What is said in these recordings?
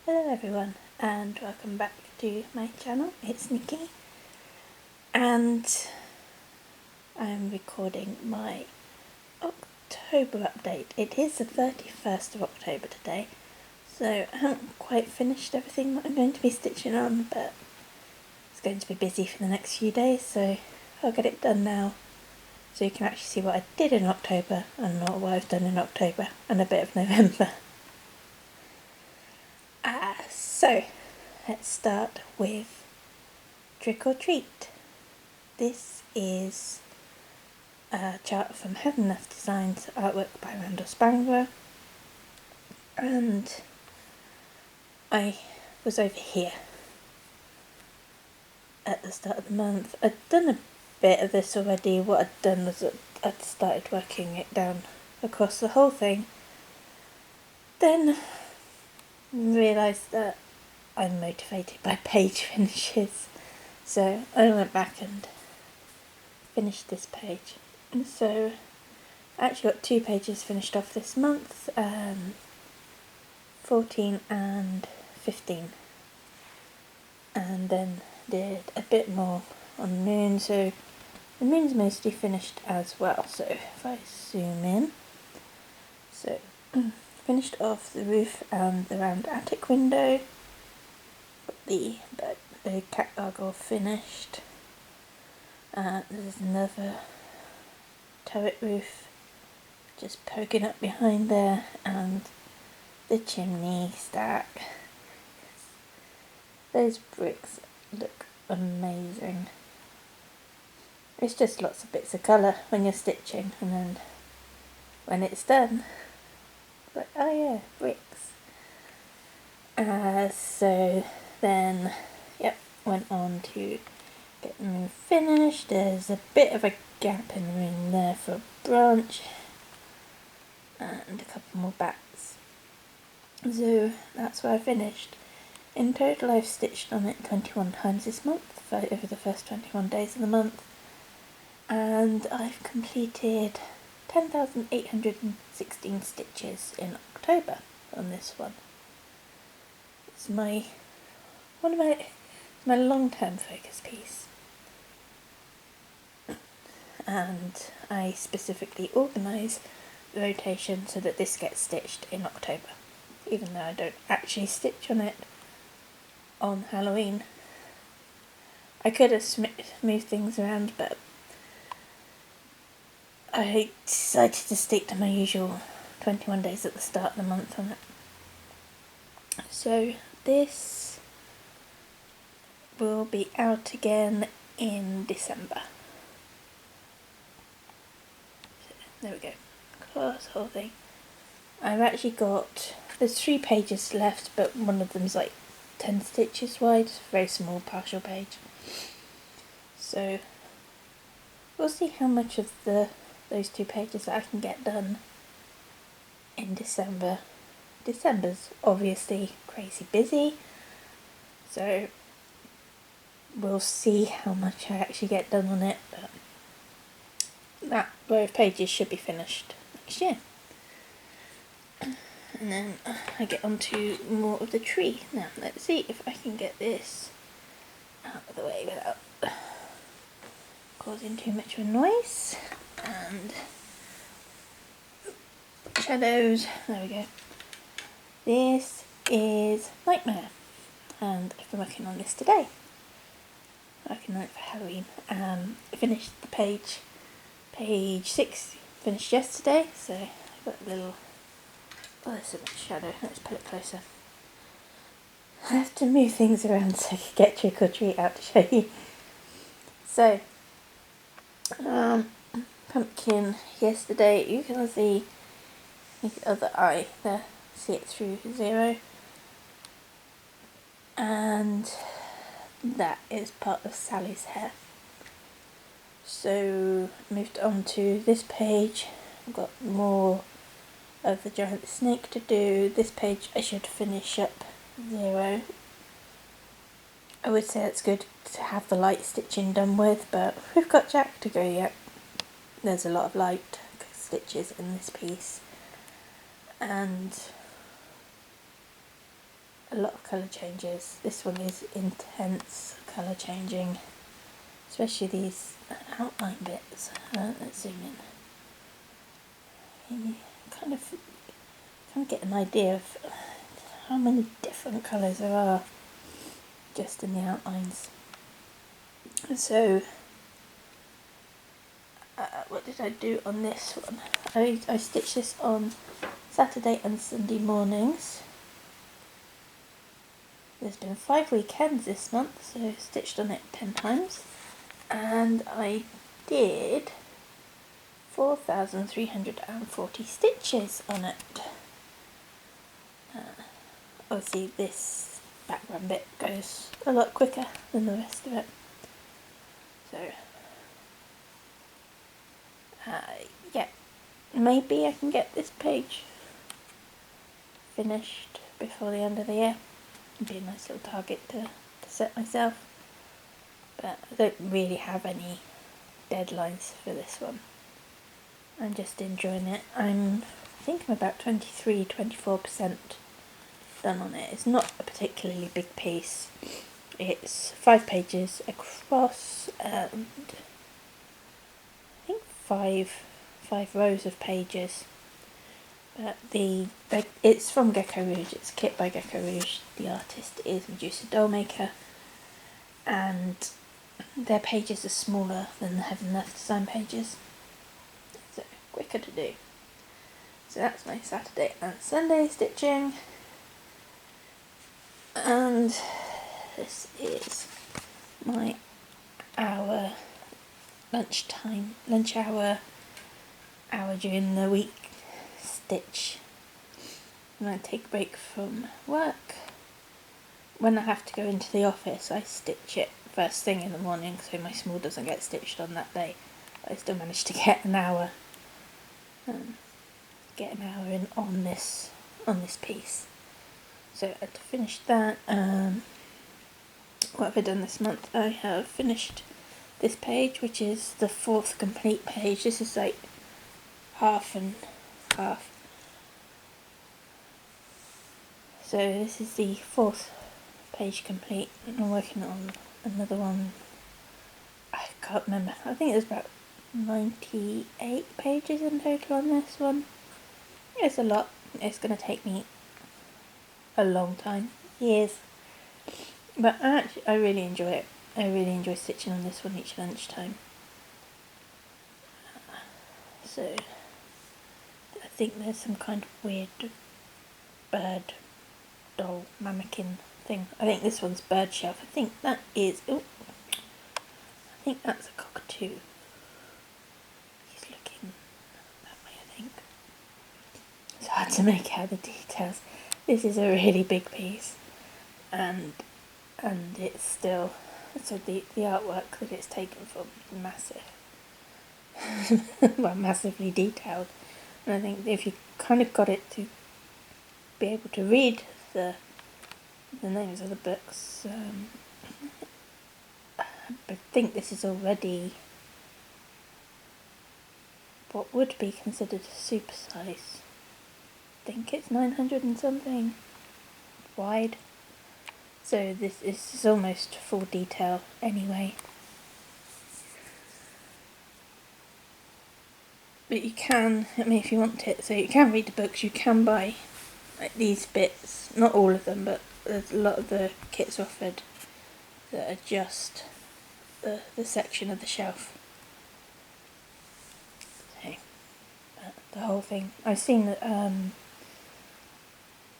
Hello everyone and welcome back to my channel. It's Nikki and I'm recording my October update. It is the 31st of October today, so I haven't quite finished everything that I'm going to be stitching on, but it's going to be busy for the next few days, so I'll get it done now so you can actually see what I did in October and not what I've done in October and a bit of November. So let's start with Trick or Treat. This is a chart from Heaven Enough Designs, artwork by Randall Spangler, and I was over here at the start of the month. I'd done a bit of this already. What I'd done was I'd started working it down across the whole thing, then realised that I'm motivated by page finishes, so I went back and finished this page. And so I actually got 2 pages finished off this month, 14 and 15, and then did a bit more on the moon, so the moon's mostly finished as well. So if I zoom in, so finished off the roof and the round attic window, the cat gargoyle finished. There's another turret roof just poking up behind there, and the chimney stack. Those bricks look amazing. It's just lots of bits of colour when you're stitching, and then when it's done, it's like, oh yeah, bricks. So then, went on to get the room finished. There's a bit of a gap in the room there for a branch and a couple more bats. So that's where I finished. In total I've stitched on it 21 times this month, over the first 21 days of the month, and I've completed 10,816 stitches in October on this one. It's my long-term focus piece, and I specifically organise the rotation so that this gets stitched in October, even though I don't actually stitch on it on Halloween. I could have moved things around, but I decided to stick to my usual 21 days at the start of the month on it. So this will be out again in December. So, there we go. Close the whole thing. I've actually got, there's 3 pages left, but one of them's like 10 stitches wide, very small partial page. So we'll see how much of those 2 pages that I can get done in December. December's obviously crazy busy, so we'll see how much I actually get done on it, but that row of pages should be finished next year. And then I get on to more of the tree. Now let's see if I can get this out of the way without causing too much of a noise. And shadows, there we go. This is Nightmare, and I've been working on this today. Working on it for Halloween. I finished the page 6, finished yesterday, so I've got a little, oh there's so much shadow, let's pull it closer. I have to move things around so I can get Trick or Treat out to show you. So, pumpkin yesterday, you can see the other eye there, see it through 0, and that is part of Sally's hair. So moved on to this page. I've got more of the giant snake to do. This page I should finish up 0. I would say it's good to have the light stitching done with, but we've got Jack to go yet. There's a lot of light stitches in this piece, and a lot of colour changes. This one is intense colour changing, especially these outline bits. Let's zoom in. You kind of get an idea of how many different colours there are just in the outlines. So what did I do on this one? I stitched this on Saturday and Sunday mornings. There's been 5 weekends this month, so I stitched on it 10 times, and I did 4,340 stitches on it. Obviously this background bit goes a lot quicker than the rest of it, so yeah, maybe I can get this page finished before the end of the year. It'd be a nice little target to set myself, but I don't really have any deadlines for this one. I'm just enjoying it. I think I'm about 23-24% done on it. It's not a particularly big piece. It's 5 pages across and I think five rows of pages. But it's from Gecko Rouge. It's a kit by Gecko Rouge. The artist is Medusa Dollmaker, and their pages are smaller than the Heaven and Earth design pages, so quicker to do. So that's my Saturday and Sunday stitching, and this is my lunch hour during the week stitch. When I take a break from work, when I have to go into the office, I stitch it first thing in the morning so my small doesn't get stitched on that day. But I still managed to get an hour in on this piece. So to finish that, what have I done this month? I have finished this page, which is the 4th complete page. This is like half and half. So this is the 4th page complete, and I'm working on another one. I can't remember. I think there's about 98 pages in total on this one. It's a lot. It's going to take me a long time, years. But I really enjoy it. I really enjoy stitching on this one each lunchtime. So I think there's some kind of weird bird doll mannequin thing. I think this one's bird shelf. I think that is, I think that's a cockatoo. He's looking that way, I think. It's hard to make out the details. This is a really big piece, and it's still, so the artwork that it's taken from is massive. Well, massively detailed. And I think if you kind of got it to be able to read the names of the books, I think this is already what would be considered super size. I think it's 900 and something wide. So this is almost full detail anyway. But you can, I mean, if you want it, so you can read the books, you can buy like these bits, not all of them, but there's a lot of the kits offered that are just the section of the shelf. So, the whole thing. I've seen that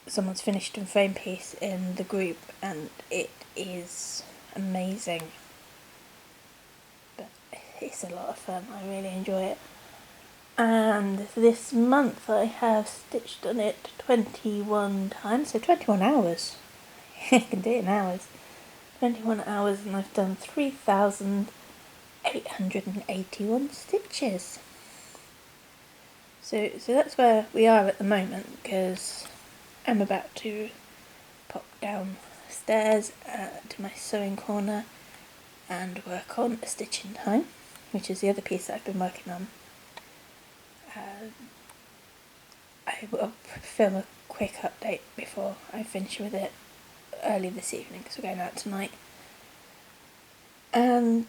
someone's finished a frame piece in the group, and it is amazing. But it's a lot of fun. I really enjoy it. And this month I have stitched on it 21 times, so 21 hours. I can do it in hours. 21 hours, and I've done 3,881 stitches. So that's where we are at the moment, because I'm about to pop downstairs to my sewing corner and work on a stitch in time, which is the other piece that I've been working on. I will film a quick update before I finish with it, early this evening because we're going out tonight. And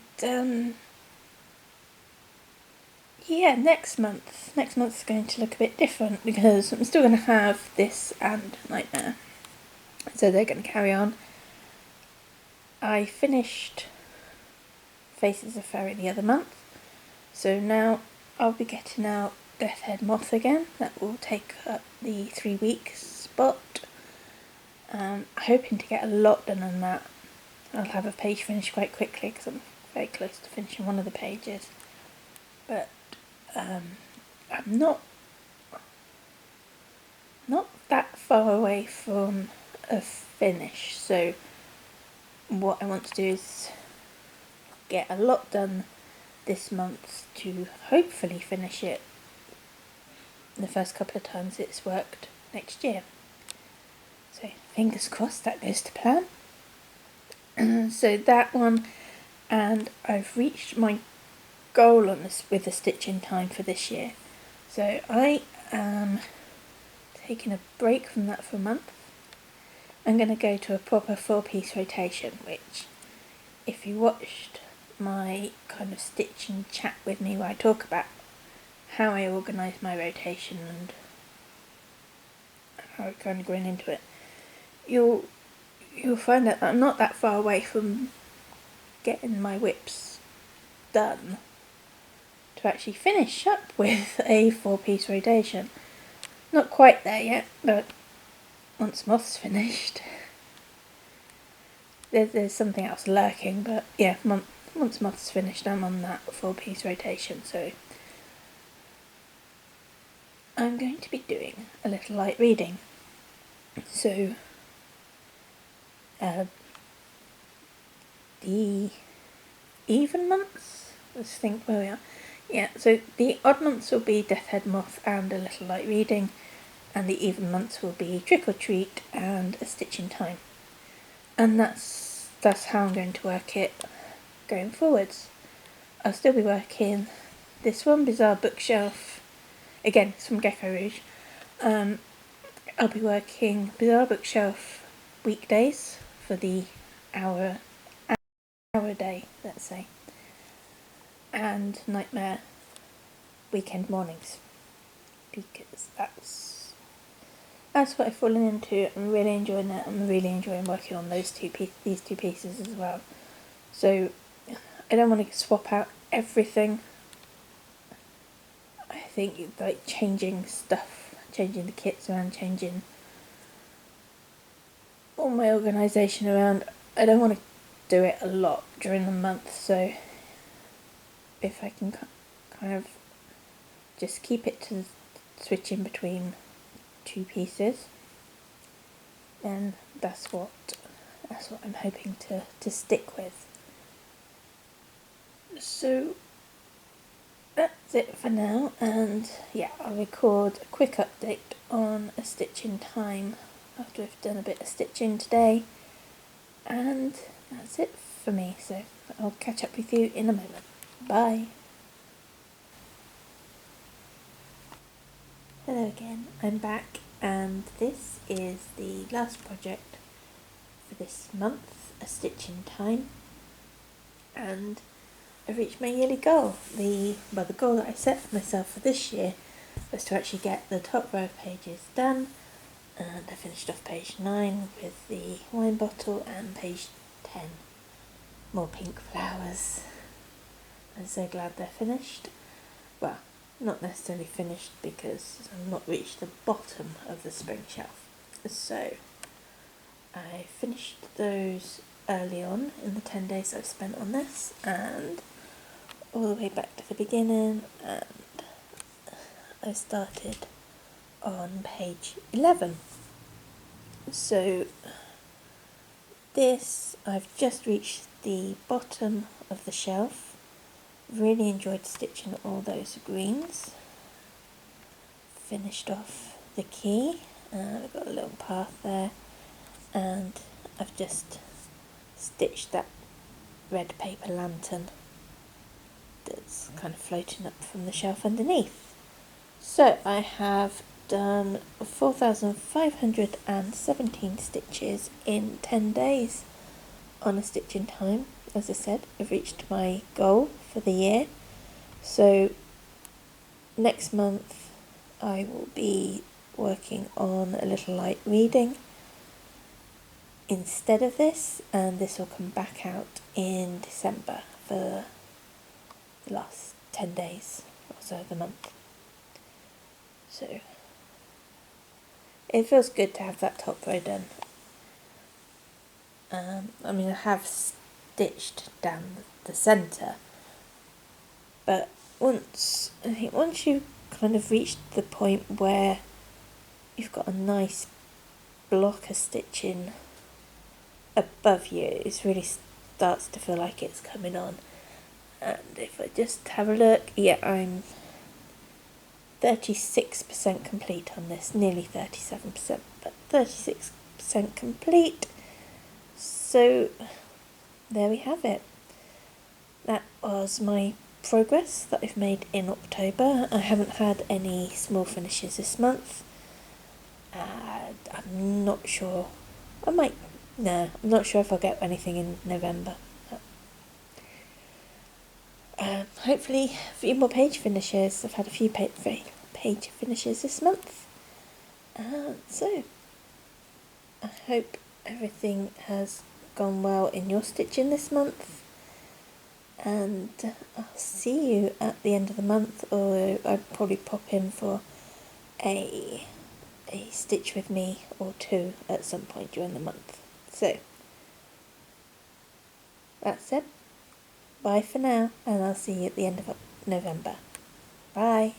yeah, next month's going to look a bit different because I'm still going to have this and Nightmare, so they're going to carry on. I finished Faces of Fairy the other month, so now I'll be getting out Death Head Moth again. That will take up the 3 week spot. Hoping to get a lot done on that. I'll have a page finished quite quickly because I'm very close to finishing one of the pages. But I'm not that far away from a finish, so what I want to do is get a lot done this month to hopefully finish it the first couple of times it's worked next year. So fingers crossed that goes to plan. So that one, and I've reached my goal on this with the stitching time for this year. So I am taking a break from that for a month. I'm going to go to a proper 4-piece rotation, which if you watched my kind of stitching chat with me where I talk about how I organise my rotation and how I kind of going into it, you'll find that I'm not that far away from getting my whips done to actually finish up with a 4-piece rotation. Not quite there yet, but once Moth's finished, there's something else lurking, but yeah, once Moth's finished I'm on that 4-piece rotation, so I'm going to be doing a little light reading. So the even months, let's think where we are. Yeah, so the odd months will be Death Head Moth and a little light reading, and the even months will be Trick or Treat and a stitch in time. And that's how I'm going to work it going forwards. I'll still be working this one, Bizzare Bookshelf. Again, it's from Gecko Rouge. I'll be working Bizzare Bookshelf weekdays for the hour a day, let's say, and Nightmare weekend mornings, because that's what I've fallen into. I'm really enjoying it. I'm really enjoying working on these two pieces as well. So I don't want to swap out everything. I think like changing stuff, changing the kits around, changing all my organisation around, I don't want to do it a lot during the month, so if I can kind of just keep it to switching between 2 pieces, then that's what I'm hoping to stick with. So that's it for now, and yeah, I'll record a quick update on a stitch in time after I've done a bit of stitching today, and that's it for me, so I'll catch up with you in a moment. Bye! Hello again, I'm back, and this is the last project for this month, a stitch in time, and I've reached my yearly goal. The goal that I set for myself for this year was to actually get the top row of pages done, and I finished off page 9 with the wine bottle and page 10, more pink flowers. I'm so glad they're finished. Well, not necessarily finished because I've not reached the bottom of the spring shelf. So I finished those early on in the 10 days I've spent on this, and all the way back to the beginning, and I started on page 11. So this, I've just reached the bottom of the shelf. Really enjoyed stitching all those greens. Finished off the key, I've got a little path there, and I've just stitched that red paper lantern that's kind of floating up from the shelf underneath. So I have done 4,517 stitches in 10 days on a stitch in time. As I said, I've reached my goal for the year. So next month I will be working on a little light reading instead of this, and this will come back out in December for the last 10 days or so of the month. So it feels good to have that top row done. I mean, I have stitched down the centre, but once you kind of reach the point where you've got a nice block of stitching above you, it really starts to feel like it's coming on. And if I just have a look, yeah, I'm 36% complete on this, nearly 37%, but 36% complete. So there we have it. That was my progress that I've made in October. I haven't had any small finishes this month. I'm not sure. I'm not sure if I'll get anything in November. Hopefully a few more page finishes. I've had a few page finishes this month. So I hope everything has gone well in your stitching this month, and I'll see you at the end of the month, or I'll probably pop in for a stitch with me or two at some point during the month. So that's it. Bye for now, and I'll see you at the end of November. Bye.